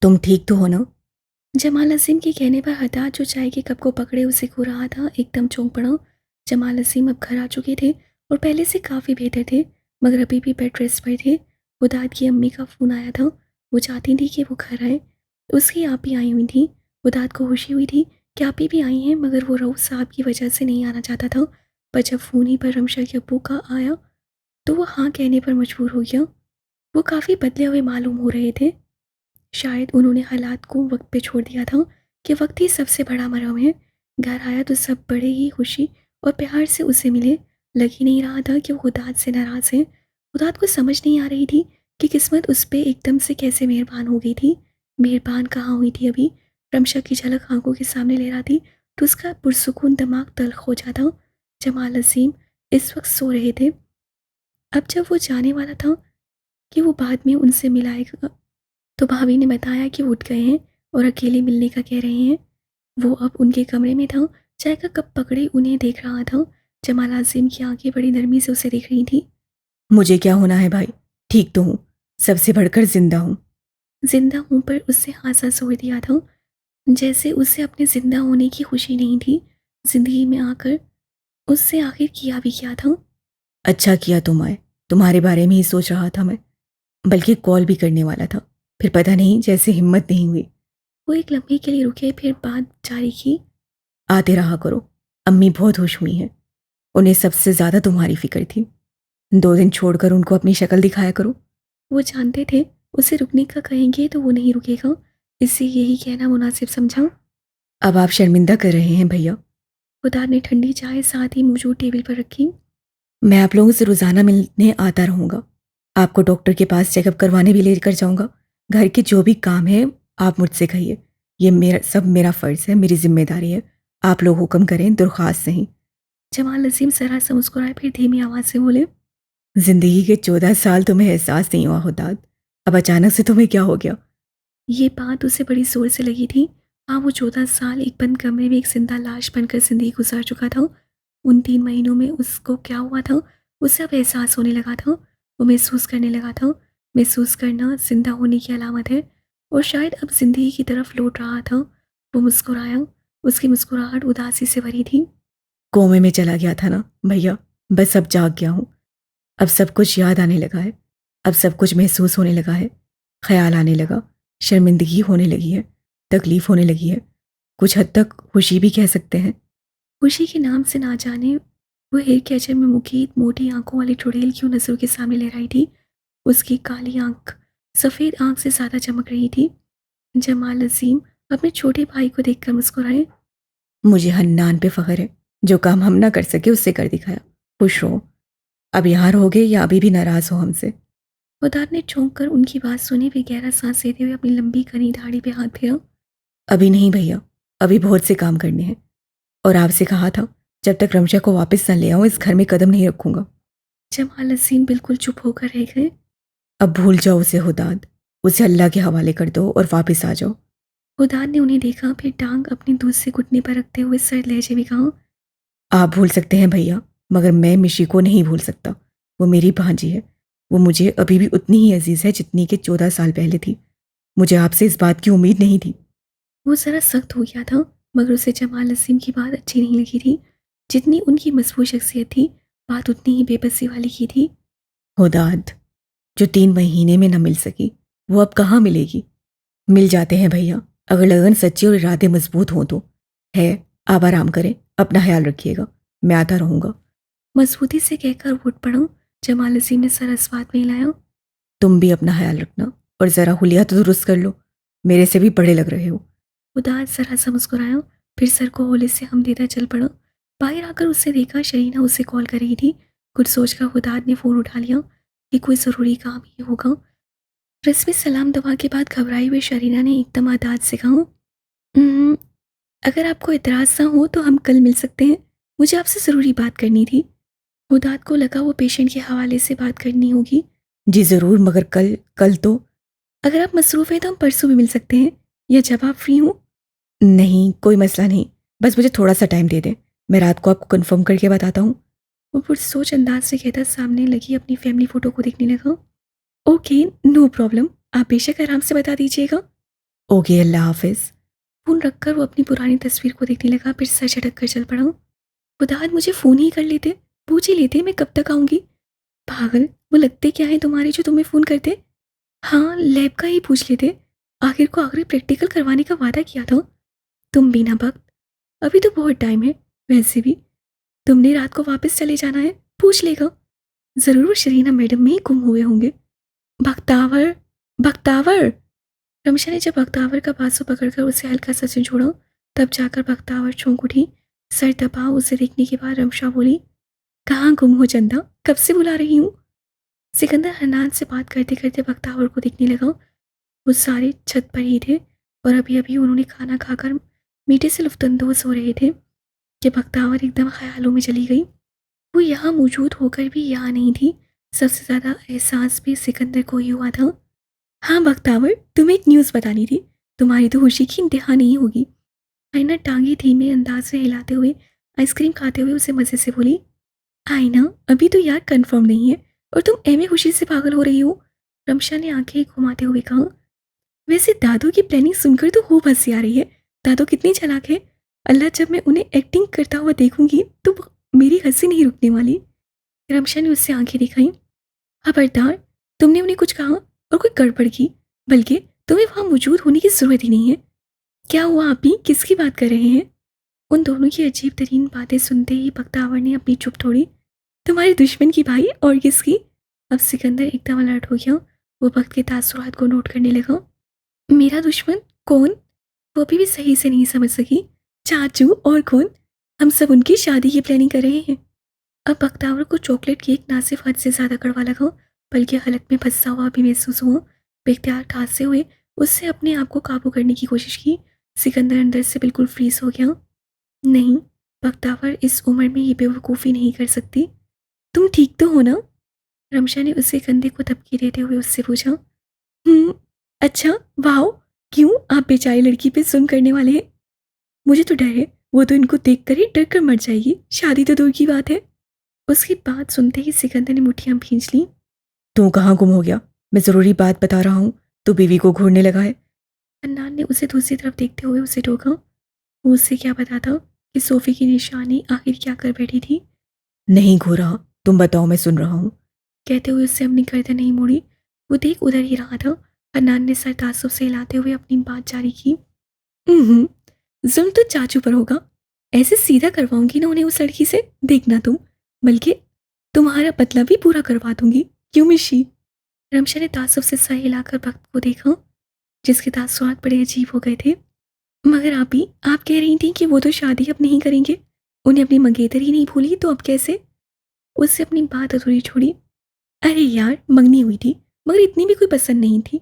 तुम ठीक तो हो ना? जमाल असीम के कहने पर हठात जो चाय के कप को पकड़े उसे खो रहा था एकदम चौंक पड़ा। जमाल असीम अब घर आ चुके थे और पहले से काफ़ी बेहतर थे, मगर अभी भी बेड रेस्ट पर थे। उदाद की अम्मी का फ़ोन आया था। वो चाहती थी कि वो घर आए। उसकी आप ही आई हुई थी। उदाद को खुशी हुई थी कि आप ही भी आई हैं, मगर वो रऊफ साहब की वजह से नहीं आना चाहता था। पर जब फ़ोन ही पर रमशा के अब्बू का आया तो वो हाँ कहने पर मजबूर हो गया। वो काफ़ी बदले हुए मालूम हो रहे थे। शायद उन्होंने हालात को वक्त पे छोड़ दिया था कि वक्त ही सबसे बड़ा मरहम है। घर आया तो सब बड़े ही खुशी और प्यार से उसे मिले। लग ही नहीं रहा था कि वो उदाद से नाराज़ है। उदाद को समझ नहीं आ रही थी कि किस्मत उस पर एकदम से कैसे मेहरबान हो गई थी। मेहरबान कहाँ हुई थी अभी। रमशा की झलक आंखों के सामने ले रहा थी तो उसका पुरसुकून दिमाग तल्ख हो जाता। जमाल असीम इस वक्त सो रहे थे। अब जब वो जाने वाला था कि वो बाद में उनसे मिलाएगा, तो भाभी ने बताया कि वो उठ गए हैं और अकेले मिलने का कह रहे हैं। वो अब उनके कमरे में था, चाय का कप पकड़े उन्हें देख रहा था। जमाल आज़िम की आंखें बड़ी नरमी से उसे देख रही थी। मुझे क्या होना है भाई? ठीक तो हूँ। सबसे बढ़कर जिंदा हूँ। जिंदा हूं पर उससे हासा छोड़ दिया था, जैसे उसे अपने जिंदा होने की खुशी नहीं थी। जिंदगी में आकर उससे आखिर किया भी क्या था। अच्छा किया तुम आए। तुम्हारे बारे में ही सोच रहा था मैं, बल्कि कॉल भी करने वाला था। फिर पता नहीं जैसे हिम्मत नहीं हुई। वो एक लम्हे के लिए रुके, फिर बात जारी की। आते रहा करो। अम्मी बहुत खुश हुई हैं। उन्हें सबसे ज़्यादा तुम्हारी फिक्र थी। 2 दिन छोड़कर उनको अपनी शक्ल दिखाया करो। वो जानते थे उसे रुकने का कहेंगे तो वो नहीं रुकेगा, इससे यही कहना मुनासिब समझा। अब आप शर्मिंदा कर रहे हैं भैया। खुदा ने ठंडी चाय साथ ही मौजूद टेबल पर रखी। मैं आप लोगों से रोज़ाना मिलने आता रहूँगा। आपको डॉक्टर के पास चेकअप करवाने भी लेकर जाऊँगा। घर के जो भी काम है आप मुझसे कहिए। ये मेरा सब मेरा फ़र्ज़ है, मेरी ज़िम्मेदारी है। आप लोग हुक्म करें, दरख्वास्त नहीं। जमाल अजीम जरा सा मुस्कुराए, फिर धीमी आवाज़ से बोले। ज़िंदगी के 14 साल तुम्हें एहसास नहीं हुआ होता। अब अचानक से तुम्हें क्या हो गया? ये बात उसे बड़ी जोर से लगी थी। हाँ, वो 14 साल एक बंद कमरे में एक जिंदा लाश बनकर जिंदगी गुजार चुका था। उन 3 महीनों में उसको क्या हुआ था उसे अब एहसास होने लगा था। वो महसूस करने लगा था। महसूस करना जिंदा होने की अलामत है। और शायद अब जिंदगी की तरफ लौट रहा था। वो मुस्कुराया। उसकी मुस्कुराहट उदासी से भरी थी। कोमे में चला गया था ना भैया। बस अब जाग गया हूँ। अब सब कुछ याद आने लगा है। अब सब कुछ महसूस होने लगा है। ख्याल आने लगा। शर्मिंदगी होने लगी है। तकलीफ होने लगी है। कुछ हद तक खुशी भी कह सकते हैं। खुशी के नाम से ना जाने वो हेयर कैचर में मुकीद मोटी आंखों वाली चुड़ैल क्यों नजरों के सामने लहराई थी। उसकी काली आंख सफ़ेद आंख से ज़्यादा चमक रही थी। जमाल अजीम अपने छोटे भाई को देखकर मुस्कुराए। मुझे हन्नान पे फ़ख्र है। जो काम हम ना कर सके उससे कर दिखाया। खुश रहो। अब यहाँ रहोगे या अभी भी नाराज़ हो हमसे? उदार ने चौंक कर उनकी बात सुनी, फिर गहरा सांस लेते हुए अपनी लंबी घनी दाढ़ी पे हाथ फेरा। अभी नहीं भैया। अभी बहुत से काम करने हैं। और आपसे कहा था, जब तक रमशा को वापस न ले आऊं इस घर में कदम नहीं रखूंगा। जमाल अजीम बिल्कुल चुप होकर रह गए। अब भूल जाओ उसे हुदाद। उसे अल्लाह के हवाले कर दो और वापस आ जाओ। उदार ने उन्हें देखा, फिर टांग अपनी दूध से घुटने पर रखते हुए सर लहजे में कहा। आप भूल सकते हैं भैया, मगर मैं मिशी को नहीं भूल सकता। वो मेरी भांजी है। वो मुझे अभी भी उतनी ही अजीज है जितनी कि 14 साल पहले थी। मुझे आपसे इस बात की उम्मीद नहीं थी। वो ज़रा सख्त हो गया था, मगर उसे जमाल अजीम की बात अच्छी नहीं लगी थी। जितनी उनकी मजबूत शख्सियत थी, बात उतनी ही बेबसी वाली की थी। हुदाद, जो 3 महीने में न मिल सकी, वो अब कहाँ मिलेगी? मिल जाते हैं भैया, अगर लगन सच्ची और इरादे मजबूत हों तो। है। आप आराम करें, अपना ख्याल रखिएगा। मैं आता रहूँगा। मजबूती से कहकर वो उठ पड़ा। जमाल अजीम ने सर अस्वात में हिलाया। तुम भी अपना ख्याल रखना और ज़रा हुलिया तो दुरुस्त कर लो। मेरे से भी बड़े लग रहे हो। उदास जरा सा मुस्कुराया, फिर सर को होले से हम देता चल पड़ा। बाहर आकर उससे देखा शरीना उससे कॉल कर रही थी। कुछ सोचकर हुदाद ने फ़ोन उठा लिया कि कोई ज़रूरी काम ही होगा। रस्मी सलाम दुआ के बाद घबराई हुई शरीना ने एकदम आदात से कहा, "उम्म, अगर आपको इतराज़ ना हो तो हम कल मिल सकते हैं। मुझे आपसे ज़रूरी बात करनी थी।" हुदाद को लगा वो पेशेंट के हवाले से बात करनी होगी। जी ज़रूर, मगर कल कल तो। अगर आप मसरूफ़ हैं तो हम परसों भी मिल सकते हैं, या जब आप फ्री हों। नहीं, कोई मसला नहीं। बस मुझे थोड़ा सा टाइम दे दें। मैं रात को आपको कंफर्म करके बताता हूँ। वो पुरसोच अंदाज से कहता सामने लगी अपनी फैमिली फ़ोटो को देखने लगा। ओके, नो प्रॉब्लम, आप बेशक आराम से बता दीजिएगा। ओके, अल्लाह हाफिज़। फ़ोन रखकर वो अपनी पुरानी तस्वीर को देखने लगा, फिर सर झटक कर चल पड़ा। खुदा मुझे फ़ोन ही कर लेते, पूछ ही लेते मैं कब तक आऊँगी। पागल, वो लगते क्या हैं तुम्हारे जो तुम्हें फ़ोन करते? हाँ, लैब का ही पूछ लेते। आखिर को आखिरी प्रैक्टिकल करवाने का वादा किया था। तुम भी ना वक्त, अभी तो बहुत टाइम है। वैसे भी तुमने रात को वापस चले जाना है, पूछ लेगा। ज़रूर वो शरीना मैडम में ही गुम हुए होंगे। बख्तावर, बख्तावर। रमशा ने जब बख्तावर का बाजू पकड़कर उसे हल्का सा झंझोड़ा, तब जाकर बख्तावर चौंक उठी। सर दबा उसे देखने के बाद रमशा बोली, कहाँ गुम हो चंदा, कब से बुला रही हूँ। सिकंदर हनान से बात करते करते बख्तावर को देखने लगा। वो सारे छत पर ही थे और अभी अभी उन्होंने खाना खाकर मीठे से लुफ्तंदोज हो रहे थे कि बख्तावर एकदम ख्यालों में चली गई। वो यहाँ मौजूद होकर भी यहाँ नहीं थी। सबसे ज़्यादा एहसास भी सिकंदर को ही हुआ था। हाँ बख्तावर, तुम्हें एक न्यूज़ बतानी थी। तुम्हारी तो खुशी की इंतहा नहीं होगी। आईना टांगी धीमे अंदाज में हिलाते हुए आइसक्रीम खाते हुए उसे मज़े से बोली, आईना अभी तो यार कंफर्म नहीं है और तुम एम खुशी से पागल हो रही हो। रमशा ने आंखें घुमाते हुए कहा, वैसे दादू की प्लानिंग सुनकर तो खूब हंसी आ रही है। दादू कितनी चालाक है। अल्लाह, जब मैं उन्हें एक्टिंग करता हुआ देखूंगी तो मेरी हंसी नहीं रुकने वाली। रमशा ने उससे आंखें दिखाई। खबरदार, तुमने उन्हें कुछ कहा और कोई गड़बड़ की, बल्कि तुम्हें वहां मौजूद होने की जरूरत ही नहीं है। क्या हुआ, आप भी किसकी बात कर रहे हैं? उन दोनों की अजीब तरीन बातें सुनते ही बख्तावर ने अपनी चुप तोड़ी। तुम्हारे दुश्मन की भाई, और किसकी? अब सिकंदर एकदम अलर्ट हो गया। वो वक्त के तासुरात को नोट करने लगा। मेरा दुश्मन? कौन? वो अभी भी सही से नहीं समझ सकी। चाचू, और कौन? हम सब उनकी शादी की प्लानिंग कर रहे हैं। अब बख्तावर को चॉकलेट केक ना सिर्फ हद से ज़्यादा कड़वा लगा, बल्कि हलक में फंसा हुआ भी महसूस हुआ। बेख्तियार खांसते हुए उससे अपने आप को काबू करने की कोशिश की। सिकंदर अंदर से बिल्कुल फ्रीज हो गया। नहीं, बख्तावर इस उम्र में ये बेवकूफ़ी नहीं कर सकती। तुम ठीक तो हो ना? रमशा ने उसके कंधे को धमकी देते हुए उससे पूछा। अच्छा, वाह, क्यों, आप बेचारी लड़की पे जुल्म करने वाले हैं? मुझे तो डर है, वो तो इनको देख कर ही डर कर मर जाएगी, शादी तो दूर की बात है। उसकी बात सुनते ही सिकंदर ने मुट्ठियां भींच ली। तू कहाँ गुम हो गया? मैं ज़रूरी बात बता रहा हूँ, तो बीवी को घूरने लगा है। अन्नान ने उसे दूसरी तरफ देखते हुए उसे टोका। वो उससे क्या पता था कि सोफी की निशानी आखिर क्या कर बैठी थी। नहीं घूरा, तुम बताओ, मैं सुन रहा हूँ। कहते हुए उससे अपनी गर्दन नहीं मोड़ी। वो देख उधर ही रहा था। अन्नान ने सर तासुब से हिलाते हुए अपनी बात जारी की। जुल्म तो चाचू पर होगा। ऐसे सीधा करवाऊंगी ना उन्हें उस लड़की से, देखना तुम। बल्कि तुम्हारा बदला भी पूरा करवा दूंगी। क्यों मिशी? रमशा ने तासुब से सर हिलाकर भक्त को देखा, जिसके तासुरात बड़े अजीब हो गए थे। मगर आप कह रही थी कि वो तो शादी अब नहीं करेंगे। उन्हें अपनी मंगेतर ही नहीं भूली तो अब कैसे? उससे अपनी बात अधूरी छोड़ी। अरे यार, मंगनी हुई थी, मगर इतनी भी कोई पसंद नहीं थी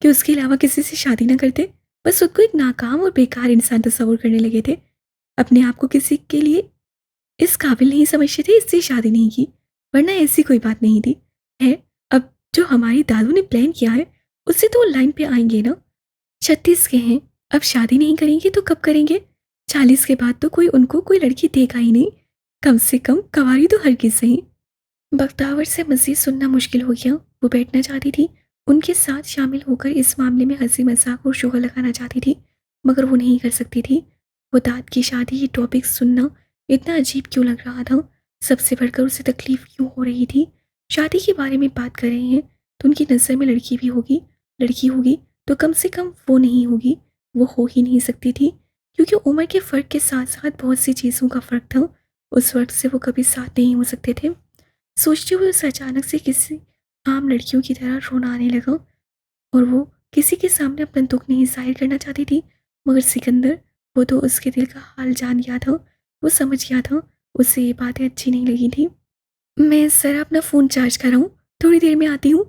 कि उसके अलावा किसी से शादी ना करते। बस खुद को एक नाकाम और बेकार इंसान तस्वुर करने लगे थे। अपने आप को किसी के लिए इस काबिल नहीं समझते थे, इससे शादी नहीं की। वरना ऐसी कोई बात नहीं थी। है, अब जो हमारी दादू ने प्लान किया है, उससे तो वो लाइन पे आएंगे ना। 36 के हैं, अब शादी नहीं करेंगे तो कब करेंगे? 40 के बाद तो कोई उनको कोई लड़की देगा ही नहीं। कम से कम कवारी तो हरगिज सही। बख्तावर से मज़ीद सुनना मुश्किल हो गया। वो बैठना चाहती थी, उनके साथ शामिल होकर इस मामले में हंसी मजाक और शुगर लगाना चाहती थी, मगर वो नहीं कर सकती थी। वो दाद की शादी ये टॉपिक सुनना इतना अजीब क्यों लग रहा था? सबसे बढ़कर उसे तकलीफ क्यों हो रही थी? शादी के बारे में बात कर रहे हैं तो उनकी नज़र में लड़की भी होगी। लड़की होगी तो कम से कम वो नहीं होगी। वो हो ही नहीं सकती थी, क्योंकि उम्र के फ़र्क के साथ साथ बहुत सी चीज़ों का फ़र्क था। उस वक्त से वो कभी साथ नहीं हो सकते थे। सोचते हुए उसे अचानक से किसी आम लड़कियों की तरह रोना आने लगा, और वो किसी के सामने अपना दुख नहीं जाहिर करना चाहती थी। मगर सिकंदर, वो तो उसके दिल का हाल जान गया था। वो समझ गया था उसे ये बातें अच्छी नहीं लगी थी। मैं ज़रा अपना फ़ोन चार्ज कर रहा हूँ, थोड़ी देर में आती हूँ।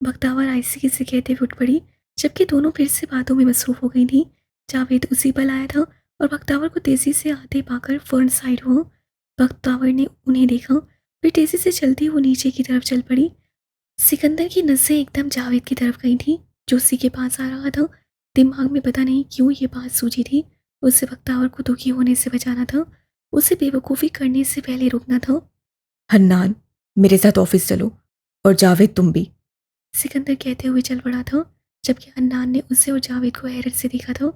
बख्तावर आहिस्ते से कहते हुए उठ पड़ी, जबकि दोनों फिर से बातों में मसरूफ़ हो गई थी। जावेद उसी पल आया था और बख्तावर को तेज़ी से आते पाकर फ़ौरन साइड हुआ। बख्तावर ने उन्हें देखा, फिर तेज़ी से चलती वो नीचे की तरफ चल पड़ी। सिकंदर की नज़रें एकदम जावेद की तरफ गई थी, जो उसी के पास आ रहा था। दिमाग में पता नहीं क्यों ये बात सूझी थी। उसे बख्तावर को दुखी होने से बचाना था, उसे बेवकूफ़ी करने से पहले रुकना था। हन्नान, मेरे साथ ऑफिस चलो, और जावेद तुम भी। सिकंदर कहते हुए चल पड़ा था। जबकि हन्नान ने उसे और जावेद को हैरत से देखा था।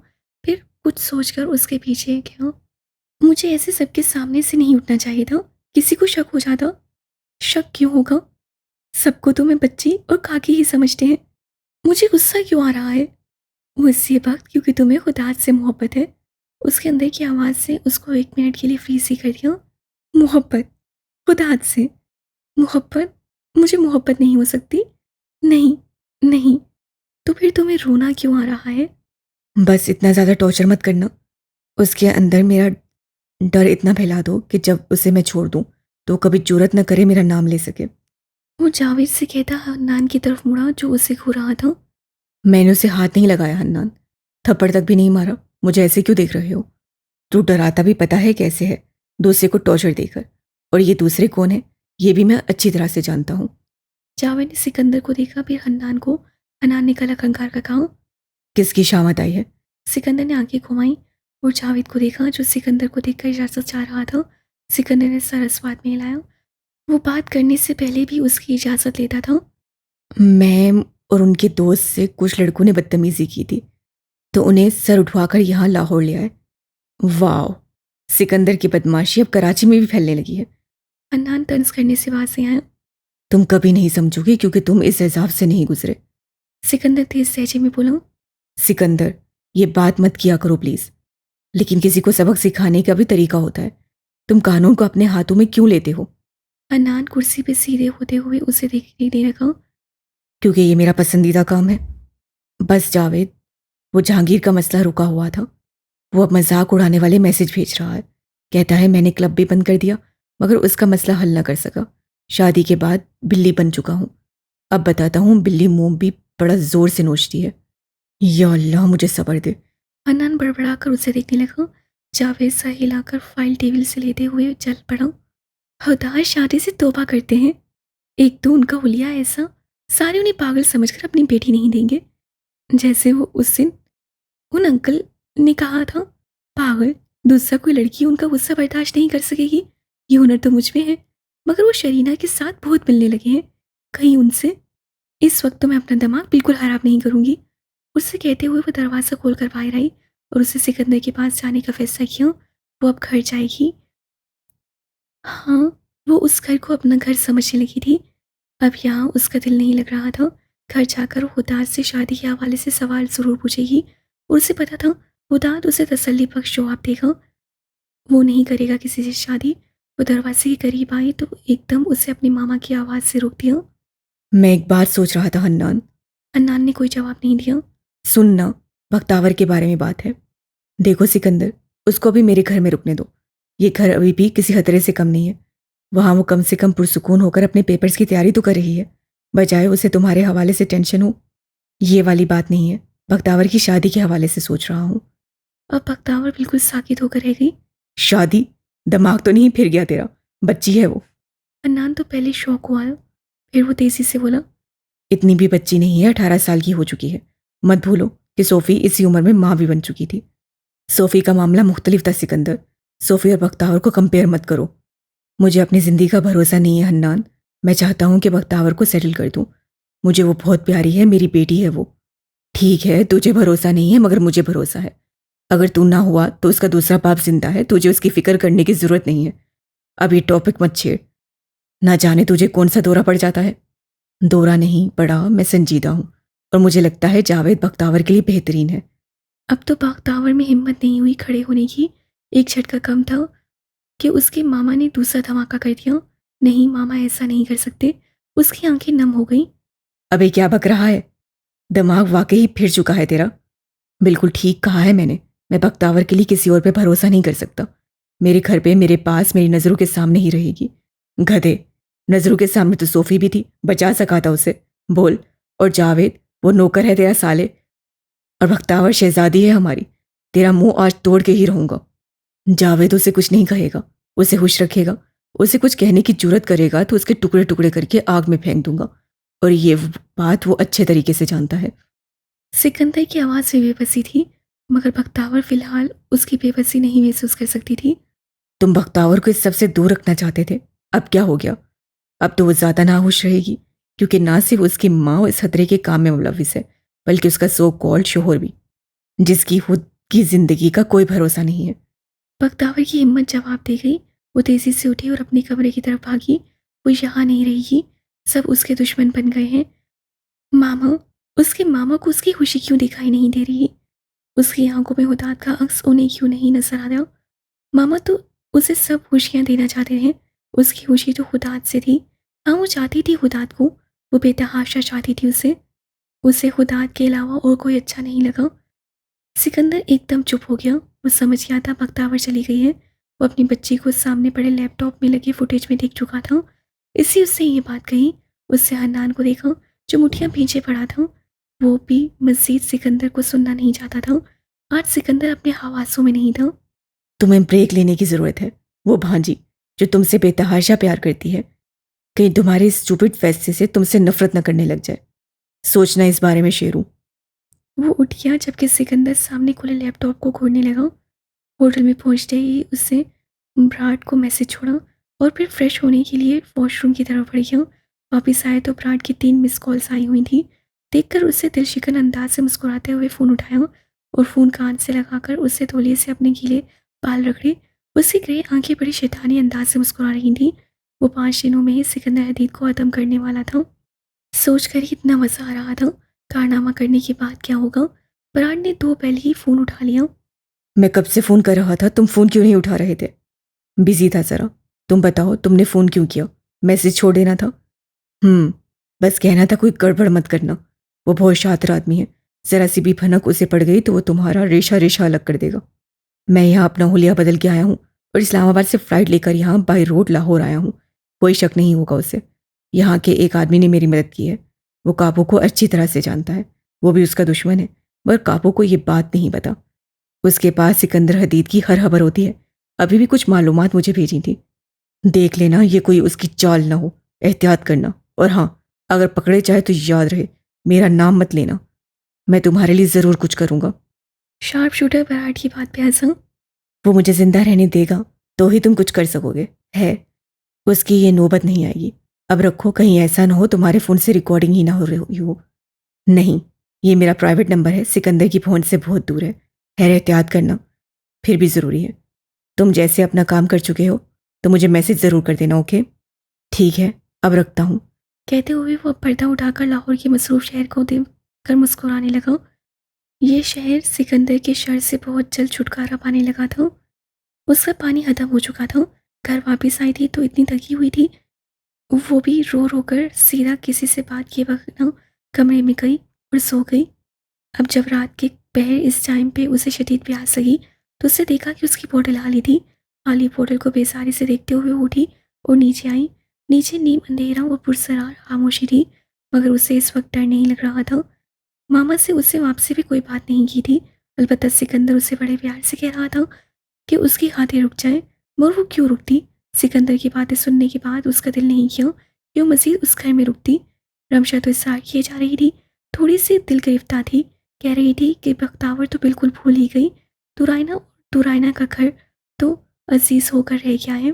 फिर कुछ सोचकर उसके पीछे गया। मुझे ऐसे सबके सामने से नहीं उठना चाहिए था। किसी को शक हो जाता। शक क्यों होगा? सबको तो मैं बच्ची और काकी ही समझते हैं। मुझे गुस्सा क्यों आ रहा है? वो इसी वक्त क्योंकि तुम्हें खुदा से मोहब्बत है। उसके अंदर की आवाज़ से उसको 1 मिनट के लिए फ्रीज ही कर दिया। मोहब्बत? खुदा से मोहब्बत? मुझे मोहब्बत नहीं हो सकती। नहीं, नहीं। तो फिर तुम्हें रोना क्यों आ रहा है? बस इतना ज़्यादा टॉर्चर मत करना। उसके अंदर मेरा डर इतना फैला दो कि जब उसे मैं छोड़ दूँ तो कभी जुर्रत न करे मेरा नाम ले सके। वो जावेद से कहता हन्नान की तरफ मुड़ा जो उसे घूर रहा था। मैंने उसे हाथ नहीं लगाया हन्नान, थप्पड़ तक भी नहीं मारा। मुझे ऐसे क्यों देख रहे हो? तू डराता भी पता है कैसे है, दूसरे को टॉर्चर देकर। और ये दूसरे कौन है ये भी मैं अच्छी तरह से जानता हूँ। जावेद ने सिकंदर को देखा, फिर हन्नान को। हन्नान ने गला खंगार कर कहा। किसकी शामत आई है? सिकंदर ने आंखें घुमाई और जावेद को देखा जो सिकंदर को देखकर इजाज़त चाह रहा था। सिकंदर ने सर अस्वाद में हिलाया। वो बात करने से पहले भी उसकी इजाज़त लेता था। मैं और उनके दोस्त से कुछ लड़कों ने बदतमीजी की थी तो उन्हें सर उठवाकर यहाँ लाहौर ले आए। वाह, सिकंदर की बदमाशी अब कराची में भी फैलने लगी है। हन्नान तंज करने से वहां से आया। तुम कभी नहीं समझोगे क्योंकि तुम इस एजाब से नहीं गुजरे। सिकंदर तेज लहजे में बोला। सिकंदर, ये बात मत किया करो प्लीज। लेकिन किसी को सबक सिखाने का भी तरीका होता है। तुम कानून को अपने हाथों में क्यों लेते हो? हन्नान कुर्सी पे सीधे होते हुए उसे देखने दे रखा। क्योंकि ये मेरा पसंदीदा काम है। बस जावेद, वो जहांगीर का मसला रुका हुआ था। वो अब मजाक उड़ाने वाले मैसेज भेज रहा है। कहता है मैंने क्लब भी बंद कर दिया मगर उसका मसला हल न कर सका। शादी के बाद बिल्ली बन चुका हूँ। अब बताता हूँ बिल्ली मुंह भी बड़ा जोर से नोचती है। या अल्लाह मुझे सब्र दे। हन्नान बड़बड़ाकर उसे देखने लगा। जावेद सा हिलाकर फाइल टेबल से लेते हुए चल पड़ा। खुदा, शादी से तौबा करते हैं। एक तो उनका हुलिया ऐसा, सारे उन्हें पागल समझकर अपनी बेटी नहीं देंगे। जैसे वो उस दिन उन अंकल ने कहा था। पागल, दूसरा कोई लड़की उनका गुस्सा बर्दाश्त नहीं कर सकेगी। ये हुनर तो मुझ में है। मगर वो शरीना के साथ बहुत मिलने लगे हैं। कहीं उनसे। इस वक्त तो मैं अपना दिमाग बिल्कुल खराब नहीं करूंगी। उससे कहते हुए वो दरवाज़ा खोलकर बाहर आई और उसे सिकंदर के पास जाने का फैसला किया। वो अब घर जाएगी। हाँ, वो उस घर को अपना घर समझने लगी थी। अब यहाँ उसका दिल नहीं लग रहा था। घर जाकर वो हुदाद से शादी के हवाले से सवाल ज़रूर पूछेगी और उसे पता था हुदाद उसे तसल्ली बख्श जवाब देगा। वो नहीं करेगा किसी से शादी। वो दरवाजे के करीब आई तो एकदम उसे अपनी मामा की आवाज़ से रोक दिया। मैं एक बात सोच रहा था हन्नान। अन्नान ने कोई जवाब नहीं दिया। सुनना, बख्तावर के बारे में बात है। देखो सिकंदर, उसको अभी मेरे घर में रुकने दो। ये घर अभी भी किसी खतरे से कम नहीं है। वहाँ वो कम से कम पुरसुकून होकर अपने पेपर्स की तैयारी तो कर रही है, बजाय उसे तुम्हारे हवाले से टेंशन हो। ये वाली बात नहीं है, बख्तावर की शादी के हवाले से सोच रहा हूँ। अब बख्तावर बिल्कुल साकित होकर रह गई। शादी? दिमाग तो नहीं फिर गया तेरा? बच्ची है वो। अन्नान तो पहले शौक हुआ, फिर वो तेजी से बोला। इतनी भी बच्ची नहीं है, 18 साल की हो चुकी है। मत भूलो कि सोफ़ी इसी उम्र में माँ भी बन चुकी थी। सोफ़ी का मामला मुख्तलिफ था सिकंदर। सोफ़ी और बख्तावर को कंपेयर मत करो। मुझे अपनी ज़िंदगी का भरोसा नहीं है हन्नान। मैं चाहता हूँ कि बख्तावर को सेटल कर दूँ। मुझे वो बहुत प्यारी है, मेरी बेटी है वो। ठीक है, तुझे भरोसा नहीं है मगर मुझे भरोसा है। अगर तू ना हुआ तो उसका दूसरा बाप जिंदा है, तुझे उसकी फिक्र करने की ज़रूरत नहीं है। अब ये टॉपिक मत छेड़। ना जाने तुझे कौन सा दौरा पड़ जाता है। दौरा नहीं पड़ा, मैं संजीदा हूँ और मुझे लगता है जावेद बख्तावर के लिए बेहतरीन है। अब तो बख्तावर में हिम्मत नहीं हुई खड़े होने की। एक झटका कम था कि उसके मामा ने दूसरा धमाका कर दिया। नहीं, मामा ऐसा नहीं कर सकते। उसकी आंखें नम हो गई। अबे क्या बक रहा है? दिमाग वाकई फिर चुका है तेरा। बिल्कुल ठीक कहा है मैंने। मैं बख्तावर के लिए किसी और पे भरोसा नहीं कर सकता। मेरे घर पे मेरे पास मेरी नज़रों के सामने ही रहेगी। गधे, नज़रों के सामने तो सोफ़ी भी थी, बचा सका था उसे। बोल। और जावेद वो नौकर है तेरा साले, और बख्तावर शहजादी है हमारी। तेरा मुंह आज तोड़ के ही रहूंगा। जावेद उसे कुछ नहीं कहेगा, उसे खुश रखेगा। उसे कुछ कहने की जुर्रत करेगा तो उसके टुकड़े टुकड़े करके आग में फेंक दूंगा। और ये बात वो अच्छे तरीके से जानता है। सिकंदर की आवाज़ में बेबसी थी, मगर बख्तावर फिलहाल उसकी बेबसी नहीं महसूस कर सकती थी। तुम बख्तावर को इस सबसे दूर रखना चाहते थे, अब क्या हो गया? अब तो वो ज़्यादा नाखुश रहेगी क्योंकि ना सिर्फ उसकी माँ इस खतरे के काम में मुलविस है बल्कि उसका सो कॉल्ड शोहर भी, जिसकी खुद की जिंदगी का कोई भरोसा नहीं है। बख्तावर की हिम्मत जवाब दे गई। वो तेजी से उठी और अपने कमरे की तरफ भागी। वो यहाँ नहीं रहेगी, सब उसके दुश्मन बन गए हैं। मामा, उसके मामा को उसकी खुशी क्यों दिखाई नहीं दे रही? उसकी आंखों में हुदाद का अक्स उन्हें क्यों नहीं नजर आ रहा? मामा तो उसे सब खुशियाँ देना चाहते हैं। उसकी खुशी तो हुदाद से थी। हाँ, वो चाहती थी हुदाद को, वो बेतहाशा चाहती थी उसे। उसे हुदाद के अलावा और कोई अच्छा नहीं लगा। सिकंदर एकदम चुप हो गया। वो समझ गया था बख्तावर चली गई है। वो अपनी बच्ची को सामने पड़े लैपटॉप में लगे फुटेज में देख चुका था। इसी उससे ये बात कही। उससे हन्नान को देखा जो मुठियाँ पीछे पड़ा था। वो भी मजीद सिकंदर को सुनना नहीं चाहता था। आज सिकंदर अपने हवासों में नहीं था। तुम्हें ब्रेक लेने की ज़रूरत है। वो भांजी जो तुमसे बेतहाशा प्यार करती है, कहीं तुम्हारे इस स्टूपिड फैसले से तुमसे नफरत न करने लग जाए। सोचना इस बारे में, शेरू। वो उठ गया जबकि सिकंदर सामने खुले लैपटॉप को खोलने लगा। होटल में पहुंचते ही उससे ब्राड को मैसेज छोड़ा और फिर फ्रेश होने के लिए वॉशरूम की तरफ बढ़ गया। वापिस आए तो ब्राड की 3 मिस कॉल्स आई हुई थी। देखकर उससे दिलशिकन अंदाज से मुस्कुराते हुए फ़ोन उठाया और फ़ोन कान से लगाकर उससे तौलिए से अपने गीले बाल रगड़े। उसकी ग्रे आंखें बड़ी शैतानी अंदाज से मुस्कुरा रही थी। वो 5 दिनों में ही सिकंदर हदीद को ख़त्म करने वाला था। सोचकर ही इतना मज़ा आ रहा था। कारनामा करने के बाद क्या होगा? ब्राड ने 2 पल ही फ़ोन उठा लिया। मैं कब से फ़ोन कर रहा था, तुम फ़ोन क्यों नहीं उठा रहे थे? बिजी था ज़रा। तुम बताओ, तुमने फ़ोन क्यों किया? मैसेज छोड़ देना था। बस कहना था कोई गड़बड़ मत करना। वो बहुत शातिर आदमी है। ज़रा सी भी भनक उसे पड़ गई तो वो तुम्हारा रेशा रेशा अलग कर देगा। मैं यहाँ अपना हुलिया बदल के आया हूँ और इस्लामाबाद से फ़्लाइट लेकर यहाँ बाई रोड लाहौर आया हूँ। कोई शक नहीं होगा उसे। यहाँ के एक आदमी ने मेरी मदद की है। वो काबू को अच्छी तरह से जानता है। वो भी उसका दुश्मन है, मगर काबू को ये बात नहीं पता। उसके पास सिकंदर हदीद की हर खबर होती है। अभी भी कुछ मालूमात मुझे भेजी थी। देख लेना ये कोई उसकी चाल ना हो। एहतियात करना। और हाँ, अगर पकड़े जाए तो याद रहे, मेरा नाम मत लेना। मैं तुम्हारे लिए ज़रूर कुछ करूँगा। शार्प शूटर ब्राड की बात पे हंसा। वो मुझे जिंदा रहने देगा तो ही तुम कुछ कर सकोगे। है, उसकी ये नौबत नहीं आएगी। अब रखो, कहीं ऐसा ना हो तुम्हारे फ़ोन से रिकॉर्डिंग ही ना हो रही हो। नहीं, ये मेरा प्राइवेट नंबर है, सिकंदर की फ़ोन से बहुत दूर है। खैर, एहतियात करना फिर भी ज़रूरी है। तुम जैसे अपना काम कर चुके हो तो मुझे मैसेज ज़रूर कर देना। ओके, ठीक है, अब रखता हूँ। कहते हुए वो पर्दा उठाकर लाहौर के मसरूफ शहर को देख कर मुस्कुराने लगा। ये शहर सिकंदर के शर से बहुत जल्द छुटकारा पाने लगा था। उसका पानी खत्म हो चुका था। घर वापस आई थी तो इतनी थकी हुई थी, वो भी रो रो कर सीधा किसी से बात किए बगैर कमरे में गई और सो गई। अब जब रात के पहर इस टाइम पे उसे शदीद प्यास लगी तो उससे देखा कि उसकी बोतल खाली थी। खाली बोतल को बेसारी से देखते हुए वो उठी और नीचे आई। नीचे नीम अंधेरा और पुरसरार खामोशी थी, मगर उसे इस वक्त डर नहीं लग रहा था। मामा से उससे वापसी भी कोई बात नहीं की थी। अलबत्ता सिकंदर उसे बड़े प्यार से कह रहा था कि उसकी खातिर रुक जाए, मगर वो क्यों रुकती? सिकंदर की बातें सुनने के बाद उसका दिल नहीं किया कि वो मजीद उस घर में रुकती। रमशा तो इसरार किए जा रही थी, थोड़ी सी दिल गिरफ्तार थी। कह रही थी कि बख्तावर तो बिल्कुल भूल ही गई। दुरायना का घर तो अजीज होकर रह गया है।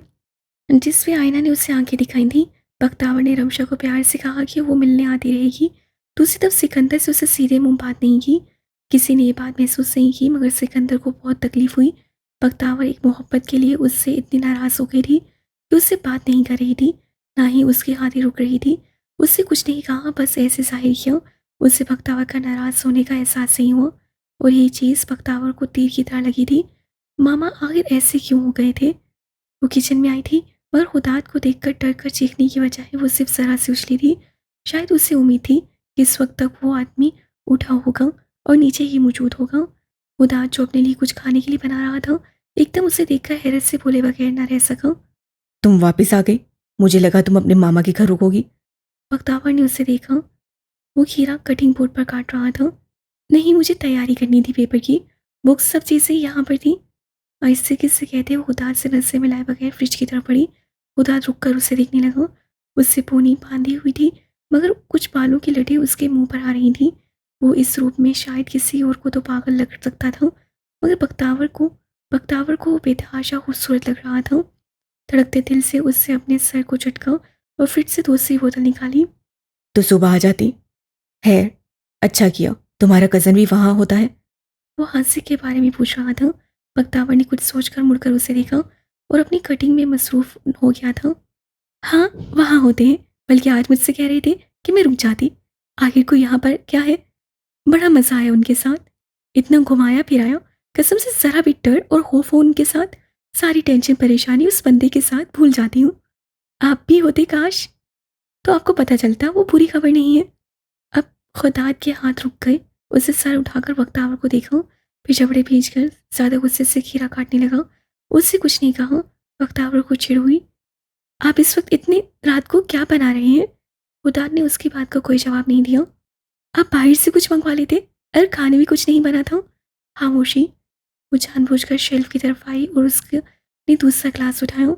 जिस भी आयना ने उसे आंखें दिखाई थी, बख्तावर ने रमशा को प्यार से कहा कि वो मिलने आती रहेगी। दूसरी तरफ सिकंदर से उसे सीधे मुंह बात नहीं की। किसी ने ये बात महसूस नहीं की, मगर सिकंदर को बहुत तकलीफ हुई। बख्तावर एक मोहब्बत के लिए उससे इतनी नाराज़ हो गई थी कि उससे बात नहीं कर रही थी, ना ही उसकी खातिर रुक रही थी। उससे कुछ नहीं कहा, बस ऐसे जाहिर किया। उससे बख्तावर का नाराज़ होने का एहसास नहीं हुआ और ये चीज़ बख्तावर को तीर की तरह लगी थी। मामा आखिर ऐसे क्यों हो गए थे? वो किचन में आई थी, मगर हुदाद को देखकर डर कर चीखने की बजाय वो सिर्फ ज़रा सी उछली थी। शायद उसे उम्मीद थी कि इस वक्त तक वो आदमी उठा होगा और नीचे ही मौजूद होगा। हुदाद जो अपने लिए कुछ खाने के लिए बना रहा था, एकदम उसे देखकर हैरत से बोले बगैर न रह सका। तुम वापस आ गई? मुझे लगा तुम अपने मामा के घर रुकोगी। बख्तावर ने उसे देखा। वो खीरा कटिंग बोर्ड पर काट रहा था। नहीं, मुझे तैयारी करनी थी पेपर की। बुक्स सब चीज़ें यहाँ पर थी। आहिस्ते किससे कहते हुए हुदाद से नज़रें मिलाए बगैर फ्रिज की तरफ बढ़ी। हुदाद रुक कर उसे देखने लगा। उससे पूनी बांधी हुई थी, मगर कुछ बालों की लटें उसके मुंह पर आ रही थी। वो इस रूप में शायद किसी और को तो पागल लग सकता था, मगर बख्तावर को वो बेतहाशा खूबसूरत लग रहा था। धड़कते दिल से उससे अपने सर को झटका और फ्रिज से दूसरी बोतल निकाली। तो सुबह आ जाती। है, अच्छा किया। तुम्हारा कज़न भी वहाँ होता है? वो हादसे के बारे में पूछ रहा था। बख्तावर ने कुछ सोचकर मुड़कर उसे देखा और अपनी कटिंग में मसरूफ हो गया था। हाँ, वहाँ होते हैं। बल्कि आज मुझसे कह रहे थे कि मैं रुक जाती। आखिर को यहाँ पर क्या है? बड़ा मज़ा आया उनके साथ। इतना घुमाया फिराया, कसम से ज़रा भी डर और खौफ हो उनके साथ। सारी टेंशन परेशानी उस बंदे के साथ भूल जाती हूँ। आप भी होते काश, तो आपको पता चलता वो बुरी खबर नहीं है। अब खुदात के हाथ रुक गए। उसे सर उठाकर बख्तावर को देखा, फिर जबड़े भींच कर ज़्यादा गुस्से से खीरा काटने लगा। उससे कुछ नहीं कहा। बख्तावर को चिढ़ हुई। आप इस वक्त इतनी रात को क्या बना रहे हैं? खुदात ने उसकी बात का कोई जवाब नहीं दिया। आप बाहर से कुछ मंगवा लेते। अरे खाने में कुछ नहीं बना था। खामोशी। वो जानबूझकर शेल्फ की तरफ आई और उसके ने दूसरा ग्लास उठाया।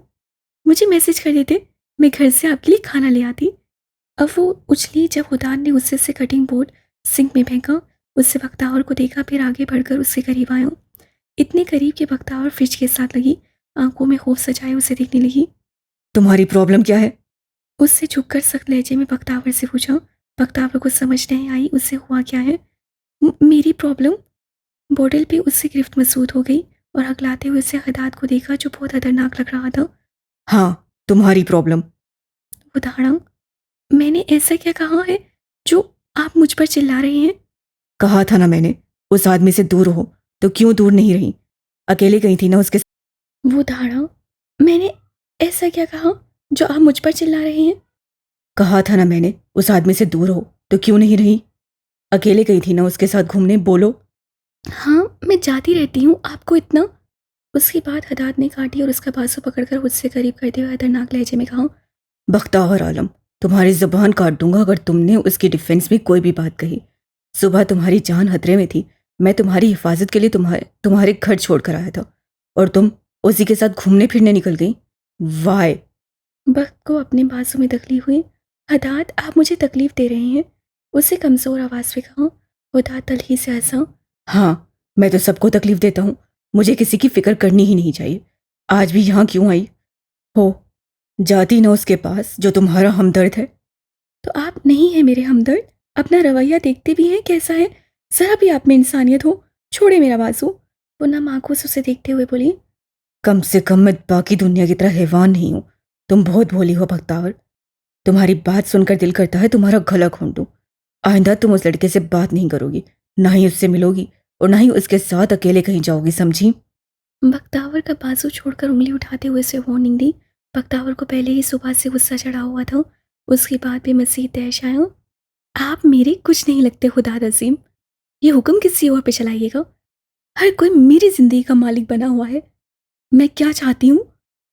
मुझे मैसेज कर देते, मैं घर से आपके लिए खाना ले आती। अब वो उछली जब उदान ने गुस्से से कटिंग बोर्ड सिंक में फेंका। उससे बख्तावर को देखा, फिर आगे बढ़कर उसके करीब आया। इतने करीब कि बख्तावर फ्रिज के साथ लगी आंखों में खौफ सजाए उसे देखने लगी। तुम्हारी प्रॉब्लम क्या है? उससे झुककर सख्त लहजे में बख्तावर से पूछा। बख्तावर को समझ नहीं आई उससे हुआ क्या है। मेरी प्रॉब्लम? बोतल पे उससे गिरफ्त महसूस हो गई और हकलाते हुए उसे हदात को देखा जो बहुत खतरनाक लग रहा था। हाँ, तुम्हारी प्रॉब्लम। वो दहाड़ा। मैंने ऐसा क्या कहा है जो आप मुझ पर चिल्ला रहे हैं? कहा था ना मैंने, उस आदमी से दूर हो। तो क्यों दूर नहीं रही? अकेले गई थी ना उसके साथ। वो दहाड़ा। मैंने ऐसा क्या कहा जो आप मुझ पर चिल्ला रहे हैं? कहा था ना मैंने, उस आदमी से दूर हो। तो क्यों नहीं रही? अकेले गई थी ना उसके साथ घूमने। बोलो। हाँ, मैं जाती रहती हूँ, आपको इतना। उसकी बात हदात ने काटी और उसका बाजू पकड़कर उससे करीब करते हुए खतरनाक लहजे में कहा। बख्तावर आलम, तुम्हारी ज़ुबान काट दूंगा अगर तुमने उसकी डिफेंस में कोई भी बात कही। सुबह तुम्हारी जान खतरे में थी। मैं तुम्हारी हिफाजत के लिए तुम्हारे घर छोड़ कर आया था और तुम उसी के साथ घूमने फिरने निकल गई। वाई? बख्त को अपने बाजू में दखली हुई। हदात, आप मुझे तकलीफ दे रहे हैं। उसे कमज़ोर आवाज़ में कहा। हदात तलखी से हंसा। हाँ, मैं तो सबको तकलीफ देता हूँ। मुझे किसी की फिक्र करनी ही नहीं चाहिए। आज भी यहाँ क्यों आई हो? जाती ना उसके पास जो तुम्हारा हमदर्द है। तो आप नहीं हैं मेरे हमदर्द? अपना रवैया देखते भी हैं कैसा है? ज़रा भी आप में इंसानियत हो। छोड़े मेरा बाजू। वो नम आंखों से उसे देखते हुए बोली। कम से कम मैं बाकी दुनिया की तरह हैवान नहीं हूँ। तुम बहुत भोली हो बख्तावर। तुम्हारी बात सुनकर दिल करता है तुम्हारा गला घोंट दूं। आइंदा तुम उस लड़के से बात नहीं करोगी, ना ही उससे मिलोगी और ना ही उसके साथ अकेले कहीं जाओगी, समझी? बख्तावर का बाजू छोड़कर उंगली उठाते हुए उसे वार्निंग दी। बख्तावर को पहले ही सुबह से गुस्सा चढ़ा हुआ था। उसकी बात पे मज़ीद तहश आया। आप मेरे कुछ नहीं लगते खुदा अजीम। ये हुक्म किसी और पे चलाइएगा। हर कोई मेरी ज़िंदगी का मालिक बना हुआ है। मैं क्या चाहती हूँ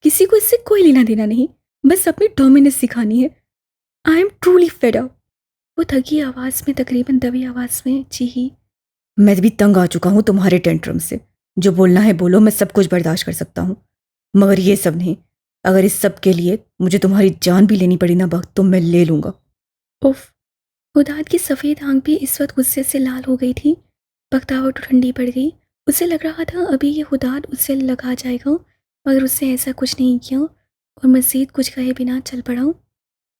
किसी को इससे कोई लेना देना नहीं। बस अपनी डोमिनेंस सिखानी है। I am truly fed up. वो थकी आवाज़ में, तकरीबन दबी आवाज़ में चीखी। मैं भी तंग आ चुका हूँ तुम्हारे टेंट्रम से। जो बोलना है बोलो, मैं सब कुछ बर्दाश्त कर सकता हूँ, मगर ये सब नहीं। अगर इस सब के लिए मुझे तुम्हारी जान भी लेनी पड़ी ना वक्त, तो मैं ले लूँगा। उफ। हुदाद की सफ़ेद आंख भी इस वक्त गुस्से से लाल हो गई थी। बख्तावर तो ठंडी पड़ गई। उसे लग रहा था अभी ये हुदाद उससे लगा जाएगा, मगर उसने ऐसा कुछ नहीं किया और मज़ीद कुछ कहे बिना चल पड़ा।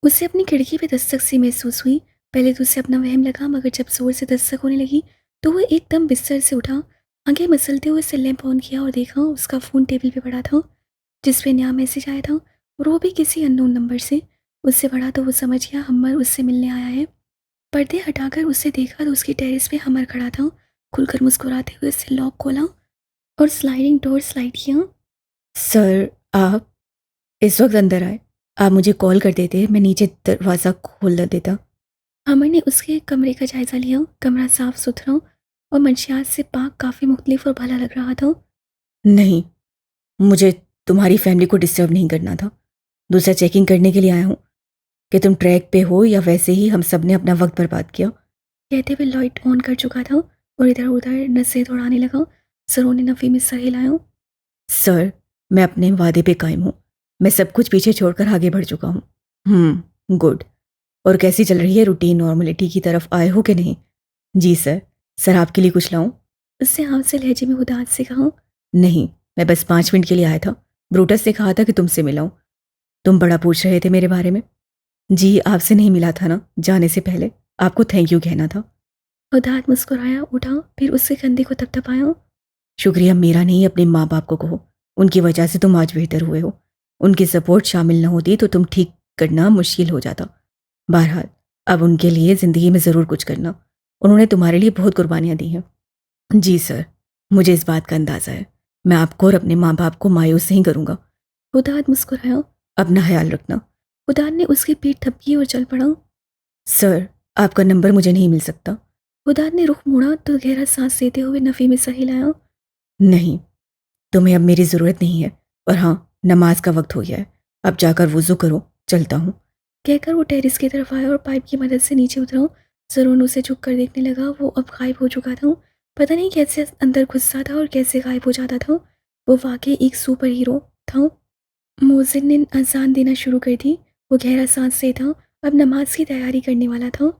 उसे अपनी खिड़की पे दस्तक सी महसूस हुई। पहले तो उसे अपना वहम लगा, मगर जब ज़ोर से दस्तक होने लगी तो वह एकदम बिस्तर से उठा। आंखें मसलते हुए उसने लैंप ऑन किया और देखा उसका फ़ोन टेबल पे पड़ा था, जिस पे नया मैसेज आया था और वो भी किसी अननोन नंबर से। उससे पढ़ा तो वो समझ गया हमर उससे मिलने आया है। पर्दे हटाकर उसे देखा तो उसकी टेरेस पे हमर खड़ा था। खुलकर मुस्कुराते हुए उससे लॉक खोला और स्लाइडिंग डोर स्लाइड किया। सर, आप इस वक्त अंदर आए। आप मुझे कॉल कर देते, मैं नीचे दरवाज़ा खोल देता। हमर ने उसके कमरे का जायज़ा लिया। कमरा साफ सुथरा और मंशियात से पाक काफ़ी मुख्तलिफ और भला लग रहा था। नहीं, मुझे तुम्हारी फैमिली को डिस्टर्ब नहीं करना था। दूसरा चेकिंग करने के लिए आया हूँ कि तुम ट्रैक पे हो या वैसे ही हम सब ने अपना वक्त बर्बाद किया। कहते हुए लाइट ऑन कर चुका था और इधर उधर नसें दौड़ाने लगा। सरों ने नफ़ी में सर हिलाया। सर, मैं अपने वादे पे कायम हूँ। मैं सब कुछ पीछे छोड़कर आगे बढ़ चुका हूँ। गुड। और कैसी चल रही है रूटीन? नॉर्मलिटी की तरफ आए हो कि नहीं? जी सर। सर, आपके लिए कुछ लाऊं? उससे हाथ से लहजे में उदास से कहा। नहीं, मैं बस 5 मिनट के लिए आया था। ब्रूटस ने कहा था कि तुमसे मिलाऊं। तुम बड़ा पूछ रहे थे मेरे बारे में। जी, आपसे नहीं मिला था ना जाने से पहले। आपको थैंक यू कहना था। हुदाद मुस्कुराया, उठा, फिर उसके कंधे को थपथपाया। शुक्रिया मेरा नहीं, अपने माँ बाप को कहो। उनकी वजह से तुम आज बेहतर हुए हो। उनकी सपोर्ट शामिल न होती तो तुम ठीक करना मुश्किल हो जाता। बहरहाल अब उनके लिए ज़िंदगी में ज़रूर कुछ करना। उन्होंने तुम्हारे लिए बहुत कुर्बानियाँ दी हैं। जी सर, मुझे इस बात का अंदाज़ा है। मैं आपको और अपने माँ बाप को मायूस नहीं करूँगा। हुदाद मुस्कुराया। अपना ख्याल रखना। हुदाद ने उसकी पीठ थपकी और चल पड़ा। सर, आपका नंबर मुझे नहीं मिल सकता। हुदाद ने रुख मोड़ा तो गहरा सांस लेते हुए नफ़ी में सर हिलाया। नहीं, तुम्हें अब मेरी ज़रूरत नहीं है। पर हाँ, नमाज का वक्त हो गया है। अब जाकर वज़ू करो, चलता हूँ। कहकर वो टेरिस की तरफ आया और पाइप की मदद से नीचे उतरा। ज़रून उसे झुक कर देखने लगा। वो अब गायब हो चुका था। पता नहीं कैसे अंदर घुसता था और कैसे गायब हो जाता था। वो वाकई एक सुपर हीरो था। मोज़िन ने अज़ान देना शुरू कर दी। वो गहरा सांस लेता, अब नमाज की तैयारी करने वाला था।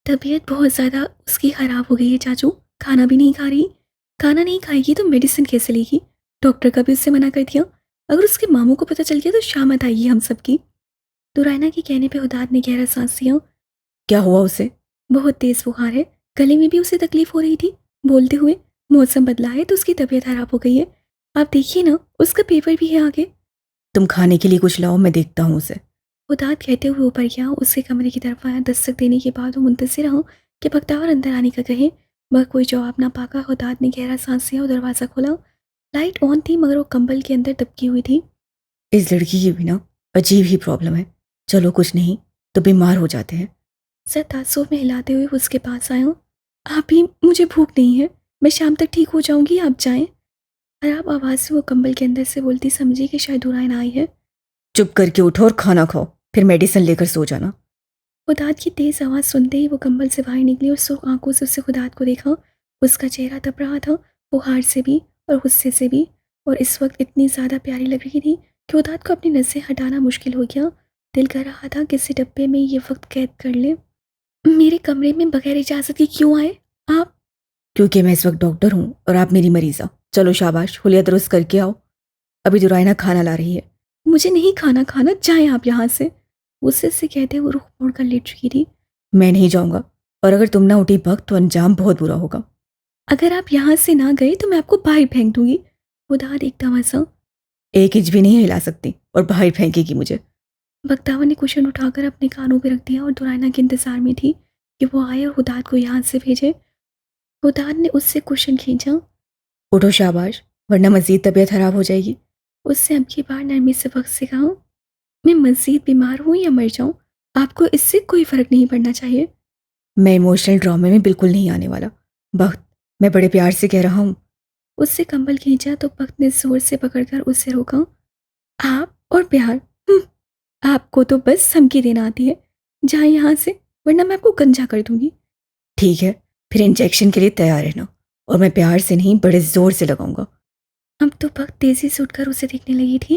तबीयत बहुत ज़्यादा उसकी ख़राब हो गई है चाचू। खाना भी नहीं खा रही। खाना नहीं खाएगी तो मेडिसिन कैसे लेगी? डॉक्टर का भी उससे मना कर दिया। अगर उसके मामू को पता चल गया तो शामत आएगी हम सबकी। दुरायना के कहने पे हुदाद ने गहरा सांस लिया। क्या हुआ उसे? बहुत तेज़ बुखार है। गले में भी उसे तकलीफ हो रही थी बोलते हुए। मौसम बदला है तो उसकी तबीयत ख़राब हो गई है। आप देखिए ना, उसका पेपर भी है आगे। तुम खाने के लिए कुछ लाओ, मैं देखता हूँ उसे। हुदाद कहते हुए ऊपर गया। उसके कमरे की तरफ आया। दस्तक देने के बाद वो मुंतज़िर रहा कि बख्तावर अंदर आने का कहे, मगर कोई जवाब ना पाकर हुदाद ने गहरा सांस लिया और दरवाज़ा खोला। लाइट ऑन थी मगर वो कंबल के अंदर दबकी हुई थी। इस लड़की की भी ना अजीब ही प्रॉब्लम है। चलो कुछ नहीं तो बीमार हो जाते हैं। सर तासुब में हिलाते हुए उसके पास आया। आप भी, मुझे भूख नहीं है। मैं शाम तक ठीक हो जाऊंगी, आप जाएं। खराब आवाज़ से वो कंबल के अंदर से बोलती समझी कि शायद दुरायन आई है। चुप करके उठो और खाना खाओ, फिर मेडिसिन लेकर सो जाना। खुदात की तेज़ आवाज़ सुनते ही वो कंबल से बाहर निकली और सुर्ख आंखों से उससे खुदात को देखा। उसका चेहरा तप रहा था, बुखार से भी और गुस्से से भी, और इस वक्त इतनी ज़्यादा प्यारी लग रही थी कि खुदात को अपनी नज़रें हटाना मुश्किल हो गया। दिल कर रहा था किसी डब्बे में ये वक्त कैद कर ले। मेरे कमरे में बगैर इजाज़त के क्यों आए आप? क्योंकि मैं इस वक्त डॉक्टर हूँ और आप मेरी मरीज़ा। चलो शाबाश, हुलिया दुरुस्त करके आओ। अभी दुरायना खाना ला रही है। मुझे नहीं खाना खाना, जाएं आप यहाँ से। गुस्से से कहते वो रुख मोड़ कर लेट चुकी थी। मैं नहीं जाऊँगा, और अगर तुम ना उठी भक्त तो अंजाम बहुत बुरा होगा। अगर आप यहाँ से ना गए तो मैं आपको बाहर फेंक दूंगी। खुदाद एकदम हंसा। एक इंच भी नहीं हिला सकती और बाहर फेंकेगी मुझे। बख्तावर ने कुशन उठाकर अपने कानों पर रख दिया और दुरायना के इंतजार में थी कि वो आए और हुदाद को यहाँ से भेजे। हुदाद ने उससे कुशन खींचा। उठो शाबाश, वरना मज़ीद तबीयत खराब हो जाएगी। उससे अब की बार नरमी से वक्त से कहा, मैं मज़ीद बीमार हूँ या मर जाऊँ, आपको इससे कोई फ़र्क नहीं पड़ना चाहिए। मैं इमोशनल ड्रामे में बिल्कुल नहीं आने वाला। बख्त, मैं बड़े प्यार से कह रहा हूँ। उससे कंबल खींचा तो बख्त ने जोर से पकड़कर उससे रोका। आप और प्यार, आपको तो बस धमकी देना आती है। जाए यहाँ से, वरना मैं आपको गंजा कर दूंगी। ठीक है, फिर इंजेक्शन के लिए तैयार रहना, और मैं प्यार से नहीं बड़े ज़ोर से लगाऊंगा। अब तो बख्त तेज़ी से उठकर उसे देखने लगी थी।